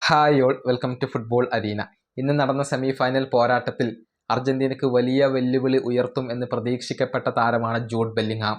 Hi all, welcome to football arena. ഇന്ന് നടന്ന semi final പോരാട്ടത്തിൽ അർജന്റീനയ്ക്ക് വലിയ വെല്ലുവിളി ഉയർത്തും എന്ന് പ്രതീക്ഷിക്കപ്പെട്ട താരമാണ് ജൂഡ് ബെല്ലിംഗ്ഹാം.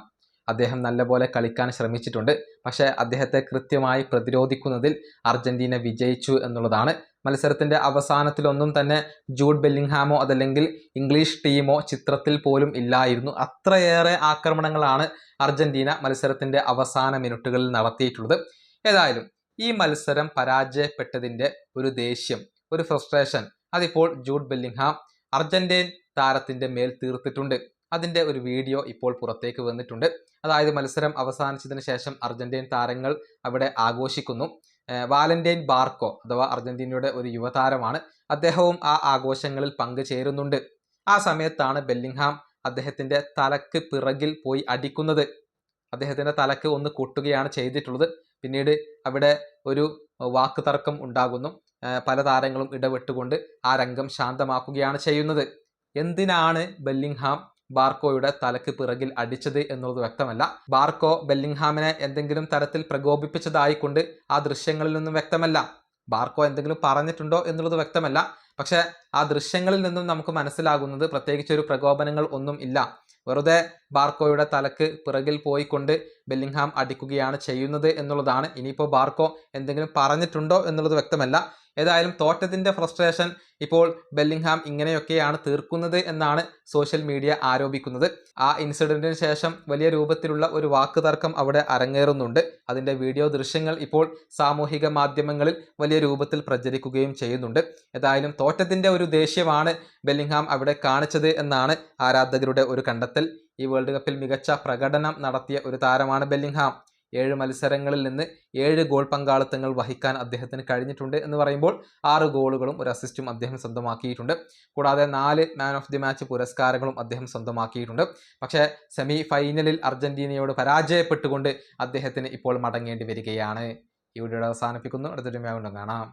അദ്ദേഹം നല്ലപോലെ കളിക്കാൻ ശ്രമിച്ചിട്ടുണ്ട്. പക്ഷേ അദ്ദേഹത്തെ കൃത്യമായി പ്രതിരോധിക്കുന്നതിൽ അർജന്റീന വിജയിച്ചു എന്നുള്ളതാണ്. മത്സരത്തിന്റെ അവസാനത്തിലൊന്നും തന്നെ ജൂഡ് ബെല്ലിംഗ്ഹാമോ അതല്ലെങ്കിൽ ഇംഗ്ലീഷ് ടീമോ ചിത്രത്തിൽ പോലും ഇല്ലായിരുന്നു. അത്രയേറെ ആക്രമണങ്ങളാണ് അർജന്റീന മത്സരത്തിന്റെ അവസാന മിനിറ്റുകളിൽ നടത്തിയിട്ടുള്ളത്. ഏതായാലും ഈ മത്സരം പരാജയപ്പെട്ടതിന്റെ ഒരു ദേഷ്യം, ഒരു ഫ്രസ്ട്രേഷൻ അതിപ്പോൾ ജൂഡ് ബെല്ലിംഗ്ഹാം അർജന്റീൻ താരത്തിന്റെ മേൽ തീർത്തിട്ടുണ്ട്. അതിന്റെ ഒരു വീഡിയോ ഇപ്പോൾ പുറത്തേക്ക് വന്നിട്ടുണ്ട്. അതായത് മത്സരം അവസാനിച്ചതിന് ശേഷം അർജന്റീൻ താരങ്ങൾ അവിടെ ആഘോഷിക്കുന്നു. വാലന്റൈൻ ബാർക്കോ അഥവാ അർജന്റീനയുടെ ഒരു യുവതാരമാണ്. അദ്ദേഹവും ആ ആഘോഷങ്ങളിൽ പങ്കുചേരുന്നുണ്ട്. ആ സമയത്താണ് ബെല്ലിംഗ്ഹാം അദ്ദേഹത്തിന്റെ തലക്ക് പിറകിൽ പോയി അടിക്കുന്നത്. അദ്ദേഹത്തിന്റെ തലക്ക് ഒന്ന് കൊട്ടുകയാണ് ചെയ്തിട്ടുള്ളത്. പിന്നീട് അവിടെ ഒരു വാക്ക് തർക്കം ഉണ്ടാകുന്നു. പല താരങ്ങളും ഇടപെട്ടുകൊണ്ട് ആ രംഗം ശാന്തമാക്കുകയാണ് ചെയ്യുന്നത്. എന്തിനാണ് ബെല്ലിംഗ്ഹാം ബാർക്കോയുടെ തലക്ക് പിറകിൽ അടിച്ചത് എന്നുള്ളത് വ്യക്തമല്ല. ബാർക്കോ ബെല്ലിംഗ്ഹാമിനെ എന്തെങ്കിലും തരത്തിൽ പ്രകോപിപ്പിച്ചതായിക്കൊണ്ട് ആ ദൃശ്യങ്ങളിൽ നിന്നും വ്യക്തമല്ല. ബാർക്കോ എന്തെങ്കിലും പറഞ്ഞിട്ടുണ്ടോ എന്നുള്ളത് വ്യക്തമല്ല. പക്ഷെ ആ ദൃശ്യങ്ങളിൽ നിന്നും നമുക്ക് മനസ്സിലാകുന്നത് പ്രത്യേകിച്ച് ഒരു പ്രകോപനങ്ങൾ ഒന്നും ഇല്ല. വെറുതെ ബാർക്കോയുടെ തലക്ക് പിറകിൽ പോയിക്കൊണ്ട് ബെല്ലിംഗ്ഹാം അടിക്കുകയാണ് ചെയ്യുന്നത് എന്നുള്ളതാണ്. ഇനിയിപ്പോൾ ബാർക്കോ എന്തെങ്കിലും പറഞ്ഞിട്ടുണ്ടോ എന്നുള്ളത് വ്യക്തമല്ല. ഏതായാലും തോറ്റതിന്റെ ഫ്രസ്ട്രേഷൻ ഇപ്പോൾ ബെല്ലിംഗ്ഹാം ഇങ്ങനെയൊക്കെയാണ് തീർക്കുന്നത് എന്നാണ് സോഷ്യൽ മീഡിയ ആരോപിക്കുന്നത്. ആ ഇൻസിഡന്റിന് ശേഷം വലിയ രൂപത്തിലുള്ള ഒരു വാക്ക് തർക്കം അവിടെ അരങ്ങേറുന്നുണ്ട്. അതിന്റെ വീഡിയോ ദൃശ്യങ്ങൾ ഇപ്പോൾ സാമൂഹിക മാധ്യമങ്ങളിൽ വലിയ രൂപത്തിൽ പ്രചരിക്കുകയും ചെയ്യുന്നുണ്ട്. ഏതായാലും തോറ്റത്തിന്റെ ഒരു ദേഷ്യമാണ് ബെല്ലിംഗ്ഹാം അവിടെ കാണിച്ചത് എന്നാണ് ആരാധകരുടെ ഒരു കണ്ടെത്തൽ. ഈ വേൾഡ് കപ്പിൽ മികച്ച പ്രകടനം നടത്തിയ ഒരു താരമാണ് ബെല്ലിംഗ്ഹാം. 7 മത്സരങ്ങളിൽ നിന്ന് 7 ഗോൾ പങ്കാളിത്തങ്ങൾ വഹിക്കാൻ അദ്ദേഹത്തിന് കഴിഞ്ഞിട്ടുണ്ട് എന്ന് പറയുമ്പോൾ 6 ഗോളുകളും ഒരു അസിസ്റ്റും അദ്ദേഹം സ്വന്തമാക്കിയിട്ടുണ്ട്. കൂടാതെ 4 മാൻ ഓഫ് ദി മാച്ച് പുരസ്കാരങ്ങളും അദ്ദേഹം സ്വന്തമാക്കിയിട്ടുണ്ട്. പക്ഷേ സെമി ഫൈനലിൽ അർജന്റീനയോട് പരാജയപ്പെട്ടുകൊണ്ട് അദ്ദേഹത്തിന് ഇപ്പോൾ മടങ്ങേണ്ടി വരികയാണ്. ഈ വീഡിയോ അവസാനിപ്പിക്കുന്നു. അടുത്തൊരു വീണ്ടും കാണാം.